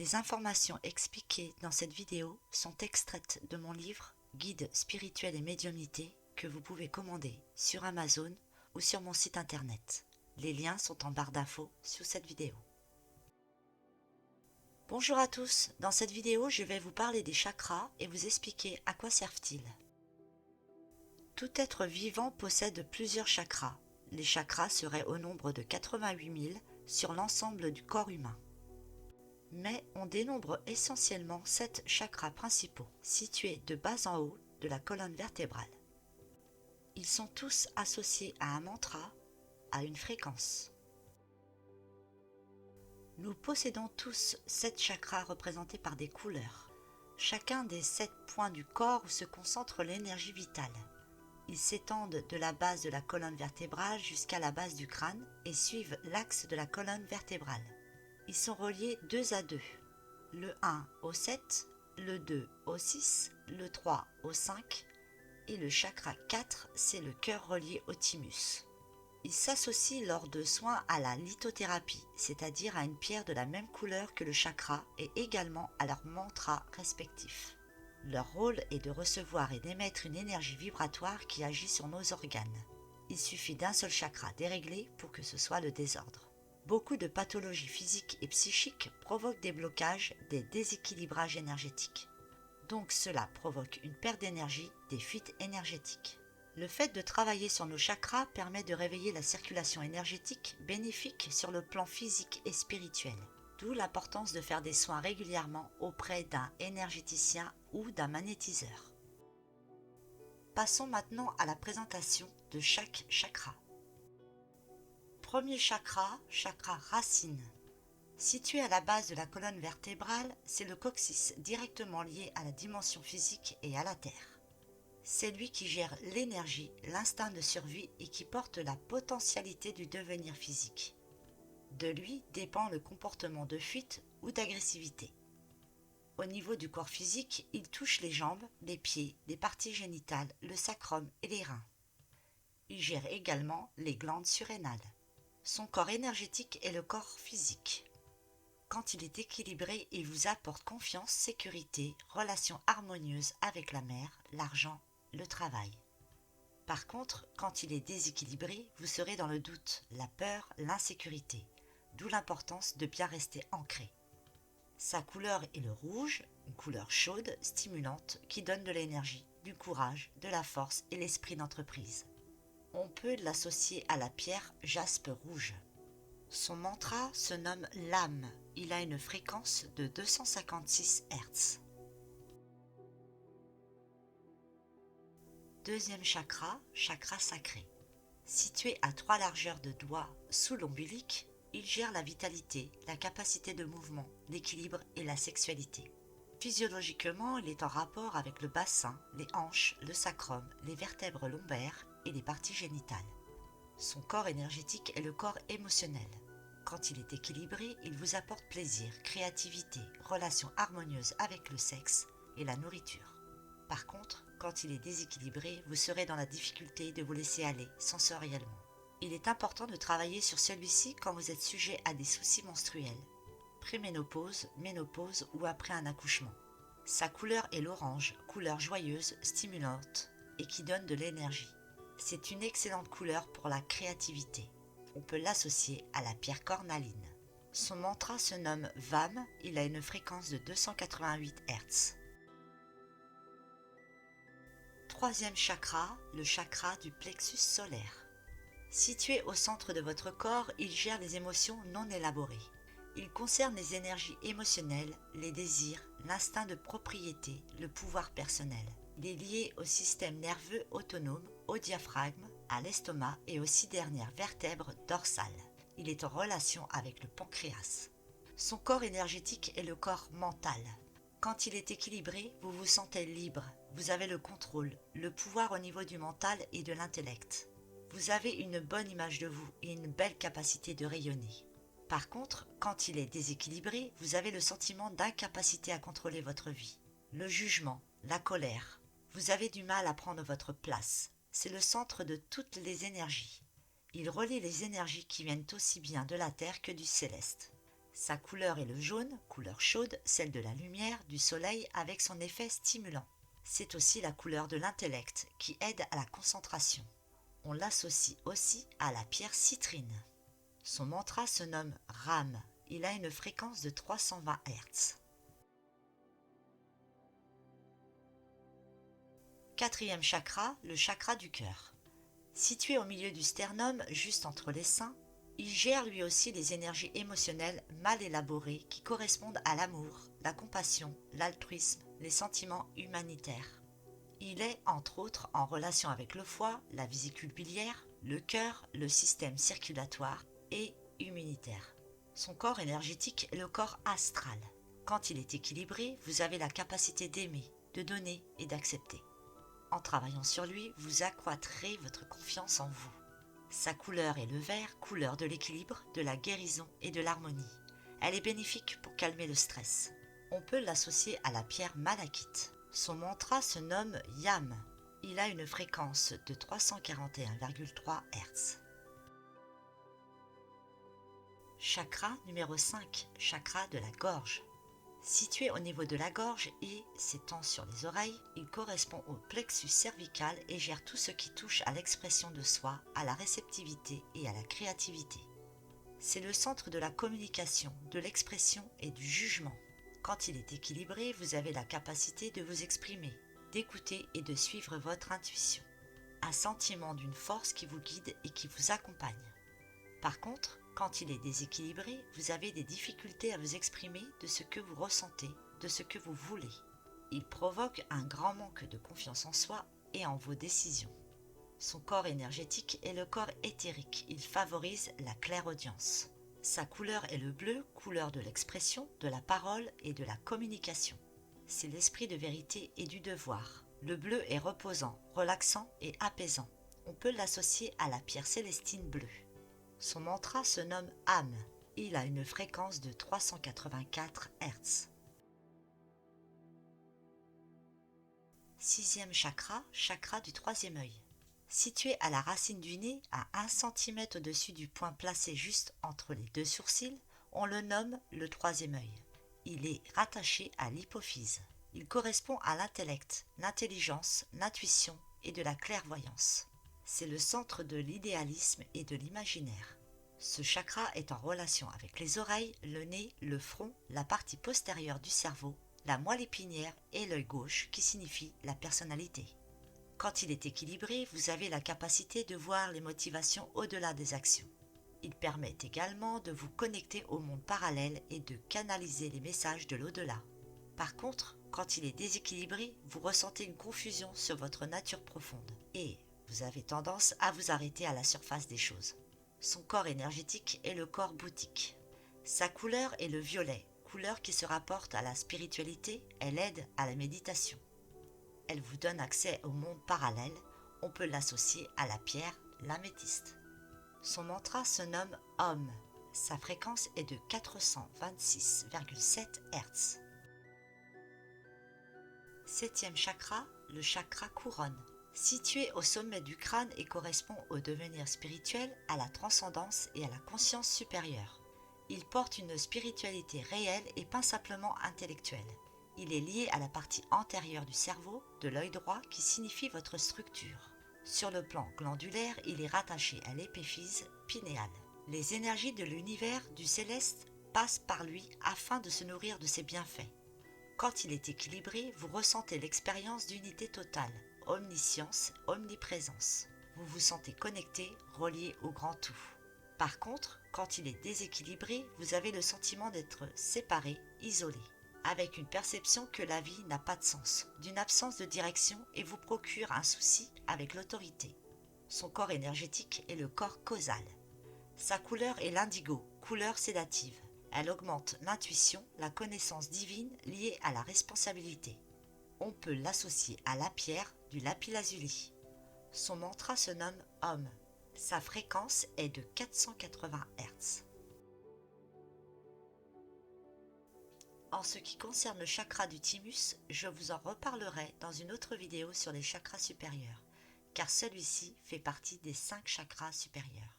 Les informations expliquées dans cette vidéo sont extraites de mon livre Guide spirituel et médiumnité que vous pouvez commander sur Amazon ou sur mon site internet. Les liens sont en barre d'infos sous cette vidéo. Bonjour à tous, dans cette vidéo je vais vous parler des chakras et vous expliquer à quoi servent-ils. Tout être vivant possède plusieurs chakras. Les chakras seraient au nombre de 88 000 sur l'ensemble du corps humain. Mais on dénombre essentiellement 7 chakras principaux, situés de bas en haut de la colonne vertébrale. Ils sont tous associés à un mantra, à une fréquence. Nous possédons tous 7 chakras représentés par des couleurs, chacun des 7 points du corps où se concentre l'énergie vitale. Ils s'étendent de la base de la colonne vertébrale jusqu'à la base du crâne et suivent l'axe de la colonne vertébrale. Ils sont reliés 2 à 2, le 1 au 7, le 2 au 6, le 3 au 5 et le chakra 4, c'est le cœur relié au thymus. Ils s'associent lors de soins à la lithothérapie, c'est-à-dire à une pierre de la même couleur que le chakra et également à leur mantra respectif. Leur rôle est de recevoir et d'émettre une énergie vibratoire qui agit sur nos organes. Il suffit d'un seul chakra déréglé pour que ce soit le désordre. Beaucoup de pathologies physiques et psychiques provoquent des blocages, des déséquilibrages énergétiques. Donc cela provoque une perte d'énergie, des fuites énergétiques. Le fait de travailler sur nos chakras permet de réveiller la circulation énergétique bénéfique sur le plan physique et spirituel. D'où l'importance de faire des soins régulièrement auprès d'un énergéticien ou d'un magnétiseur. Passons maintenant à la présentation de chaque chakra. Premier chakra, chakra racine. Situé à la base de la colonne vertébrale, c'est le coccyx directement lié à la dimension physique et à la terre. C'est lui qui gère l'énergie, l'instinct de survie et qui porte la potentialité du devenir physique. De lui dépend le comportement de fuite ou d'agressivité. Au niveau du corps physique, il touche les jambes, les pieds, les parties génitales, le sacrum et les reins. Il gère également les glandes surrénales. Son corps énergétique est le corps physique. Quand il est équilibré, il vous apporte confiance, sécurité, relations harmonieuses avec la mer, l'argent, le travail. Par contre, quand il est déséquilibré, vous serez dans le doute, la peur, l'insécurité, d'où l'importance de bien rester ancré. Sa couleur est le rouge, une couleur chaude, stimulante, qui donne de l'énergie, du courage, de la force et l'esprit d'entreprise. On peut l'associer à la pierre jaspe rouge. Son mantra se nomme l'âme. Il a une fréquence de 256 Hz. Deuxième chakra, chakra sacré. Situé à 3 largeurs de doigts sous l'ombilic, il gère la vitalité, la capacité de mouvement, l'équilibre et la sexualité. Physiologiquement, il est en rapport avec le bassin, les hanches, le sacrum, les vertèbres lombaires et les parties génitales. Son corps énergétique est le corps émotionnel. Quand il est équilibré, il vous apporte plaisir, créativité, relations harmonieuses avec le sexe et la nourriture. Par contre, quand il est déséquilibré, vous serez dans la difficulté de vous laisser aller sensoriellement. Il est important de travailler sur celui-ci quand vous êtes sujet à des soucis menstruels, préménopause, ménopause ou après un accouchement. Sa couleur est l'orange, couleur joyeuse, stimulante et qui donne de l'énergie. C'est une excellente couleur pour la créativité. On peut l'associer à la pierre cornaline. Son mantra se nomme VAM, il a une fréquence de 288 Hz. Troisième chakra, le chakra du plexus solaire. Situé au centre de votre corps, il gère les émotions non élaborées. Il concerne les énergies émotionnelles, les désirs, l'instinct de propriété, le pouvoir personnel. Il est lié au système nerveux autonome, au diaphragme, à l'estomac et aux 6 dernières vertèbres dorsales. Il est en relation avec le pancréas. Son corps énergétique est le corps mental. Quand il est équilibré, vous vous sentez libre. Vous avez le contrôle, le pouvoir au niveau du mental et de l'intellect. Vous avez une bonne image de vous et une belle capacité de rayonner. Par contre, quand il est déséquilibré, vous avez le sentiment d'incapacité à contrôler votre vie. Le jugement, la colère. Vous avez du mal à prendre votre place. C'est le centre de toutes les énergies. Il relie les énergies qui viennent aussi bien de la terre que du céleste. Sa couleur est le jaune, couleur chaude, celle de la lumière, du soleil avec son effet stimulant. C'est aussi la couleur de l'intellect qui aide à la concentration. On l'associe aussi à la pierre citrine. Son mantra se nomme Ram. Il a une fréquence de 320 Hz. Quatrième chakra, le chakra du cœur. Situé au milieu du sternum, juste entre les seins, il gère lui aussi les énergies émotionnelles mal élaborées qui correspondent à l'amour, la compassion, l'altruisme, les sentiments humanitaires. Il est, entre autres, en relation avec le foie, la vésicule biliaire, le cœur, le système circulatoire et immunitaire. Son corps énergétique est le corps astral. Quand il est équilibré, vous avez la capacité d'aimer, de donner et d'accepter. En travaillant sur lui, vous accroîtrez votre confiance en vous. Sa couleur est le vert, couleur de l'équilibre, de la guérison et de l'harmonie. Elle est bénéfique pour calmer le stress. On peut l'associer à la pierre malachite. Son mantra se nomme Yam. Il a une fréquence de 341,3 Hz. Chakra numéro 5, chakra de la gorge. Situé au niveau de la gorge et s'étend sur les oreilles, il correspond au plexus cervical et gère tout ce qui touche à l'expression de soi, à la réceptivité et à la créativité. C'est le centre de la communication, de l'expression et du jugement. Quand il est équilibré, vous avez la capacité de vous exprimer, d'écouter et de suivre votre intuition. Un sentiment d'une force qui vous guide et qui vous accompagne. Par contre, quand il est déséquilibré, vous avez des difficultés à vous exprimer de ce que vous ressentez, de ce que vous voulez. Il provoque un grand manque de confiance en soi et en vos décisions. Son corps énergétique est le corps éthérique. Il favorise la clairaudience. Sa couleur est le bleu, couleur de l'expression, de la parole et de la communication. C'est l'esprit de vérité et du devoir. Le bleu est reposant, relaxant et apaisant. On peut l'associer à la pierre célestine bleue. Son mantra se nomme Am. Il a une fréquence de 384 Hz. Sixième chakra, chakra du troisième œil. Situé à la racine du nez, à 1 cm au-dessus du point placé juste entre les deux sourcils, on le nomme le troisième œil. Il est rattaché à l'hypophyse. Il correspond à l'intellect, l'intelligence, l'intuition et de la clairvoyance. C'est le centre de l'idéalisme et de l'imaginaire. Ce chakra est en relation avec les oreilles, le nez, le front, la partie postérieure du cerveau, la moelle épinière et l'œil gauche qui signifie la personnalité. Quand il est équilibré, vous avez la capacité de voir les motivations au-delà des actions. Il permet également de vous connecter au monde parallèle et de canaliser les messages de l'au-delà. Par contre, quand il est déséquilibré, vous ressentez une confusion sur votre nature profonde et vous avez tendance à vous arrêter à la surface des choses. Son corps énergétique est le corps bouddhique. Sa couleur est le violet, couleur qui se rapporte à la spiritualité, elle aide à la méditation. Elle vous donne accès au monde parallèle, on peut l'associer à la pierre, l'améthyste. Son mantra se nomme Om. Sa fréquence est de 426,7 Hz. Septième chakra, le chakra couronne. Situé au sommet du crâne et correspond au devenir spirituel, à la transcendance et à la conscience supérieure. Il porte une spiritualité réelle et pas simplement intellectuelle. Il est lié à la partie antérieure du cerveau, de l'œil droit, qui signifie votre structure. Sur le plan glandulaire, il est rattaché à l'épiphyse pinéale. Les énergies de l'univers, du céleste, passent par lui afin de se nourrir de ses bienfaits. Quand il est équilibré, vous ressentez l'expérience d'unité totale, omniscience, omniprésence. Vous vous sentez connecté, relié au grand tout. Par contre, quand il est déséquilibré, vous avez le sentiment d'être séparé, isolé, avec une perception que la vie n'a pas de sens, d'une absence de direction et vous procure un souci avec l'autorité. Son corps énergétique est le corps causal. Sa couleur est l'indigo, couleur sédative. Elle augmente l'intuition, la connaissance divine liée à la responsabilité. On peut l'associer à la pierre du lapis-lazuli. Son mantra se nomme Om. Sa fréquence est de 480 Hz. En ce qui concerne le chakra du thymus, je vous en reparlerai dans une autre vidéo sur les chakras supérieurs, car celui-ci fait partie des 5 chakras supérieurs.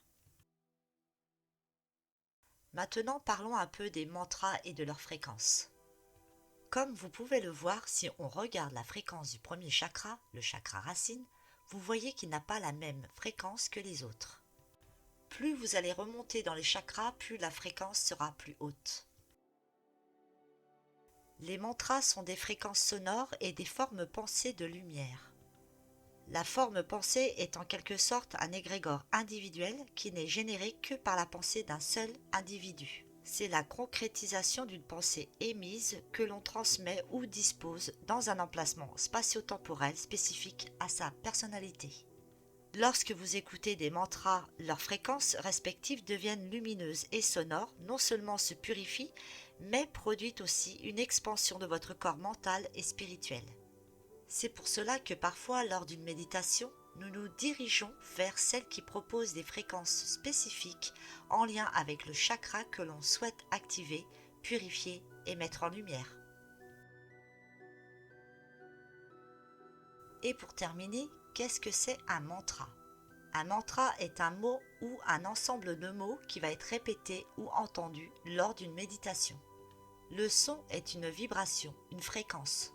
Maintenant, parlons un peu des mantras et de leur fréquence. Comme vous pouvez le voir, si on regarde la fréquence du premier chakra, le chakra racine, vous voyez qu'il n'a pas la même fréquence que les autres. Plus vous allez remonter dans les chakras, plus la fréquence sera plus haute. Les mantras sont des fréquences sonores et des formes pensées de lumière. La forme pensée est en quelque sorte un égrégore individuel qui n'est généré que par la pensée d'un seul individu. C'est la concrétisation d'une pensée émise que l'on transmet ou dispose dans un emplacement spatio-temporel spécifique à sa personnalité. Lorsque vous écoutez des mantras, leurs fréquences respectives deviennent lumineuses et sonores, non seulement se purifient, mais produisent aussi une expansion de votre corps mental et spirituel. C'est pour cela que parfois, lors d'une méditation, nous nous dirigeons vers celle qui propose des fréquences spécifiques en lien avec le chakra que l'on souhaite activer, purifier et mettre en lumière. Et pour terminer, qu'est-ce que c'est un mantra ? Un mantra est un mot ou un ensemble de mots qui va être répété ou entendu lors d'une méditation. Le son est une vibration, une fréquence.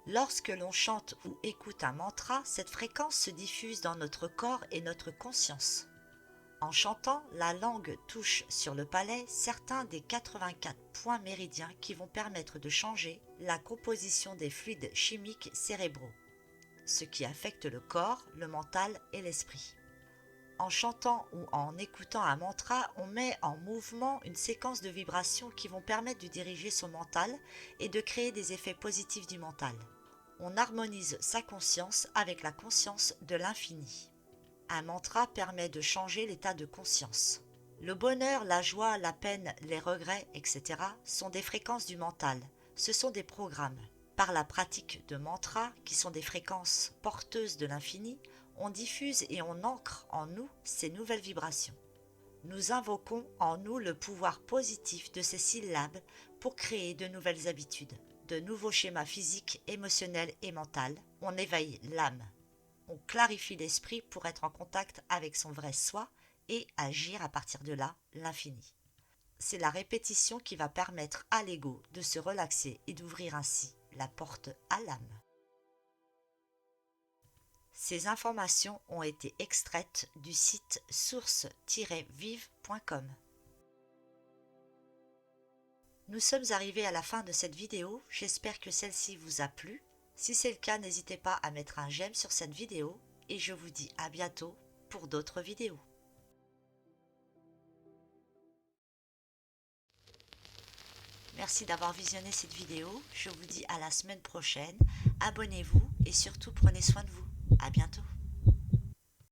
Lorsque l'on chante ou écoute un mantra, cette fréquence se diffuse dans notre corps et notre conscience. En chantant, la langue touche sur le palais certains des 84 points méridiens qui vont permettre de changer la composition des fluides chimiques cérébraux, ce qui affecte le corps, le mental et l'esprit. En chantant ou en écoutant un mantra, on met en mouvement une séquence de vibrations qui vont permettre de diriger son mental et de créer des effets positifs du mental. On harmonise sa conscience avec la conscience de l'infini. Un mantra permet de changer l'état de conscience. Le bonheur, la joie, la peine, les regrets, etc. sont des fréquences du mental. Ce sont des programmes. Par la pratique de mantras, qui sont des fréquences porteuses de l'infini, on diffuse et on ancre en nous ces nouvelles vibrations. Nous invoquons en nous le pouvoir positif de ces syllabes pour créer de nouvelles habitudes, de nouveaux schémas physiques, émotionnels et mentaux. On éveille l'âme. On clarifie l'esprit pour être en contact avec son vrai soi et agir à partir de là, l'infini. C'est la répétition qui va permettre à l'ego de se relaxer et d'ouvrir ainsi la porte à l'âme. Ces informations ont été extraites du site source-vive.com. Nous sommes arrivés à la fin de cette vidéo, j'espère que celle-ci vous a plu. Si c'est le cas, n'hésitez pas à mettre un j'aime sur cette vidéo et je vous dis à bientôt pour d'autres vidéos. Merci d'avoir visionné cette vidéo, je vous dis à la semaine prochaine, abonnez-vous et surtout prenez soin de vous. À bientôt.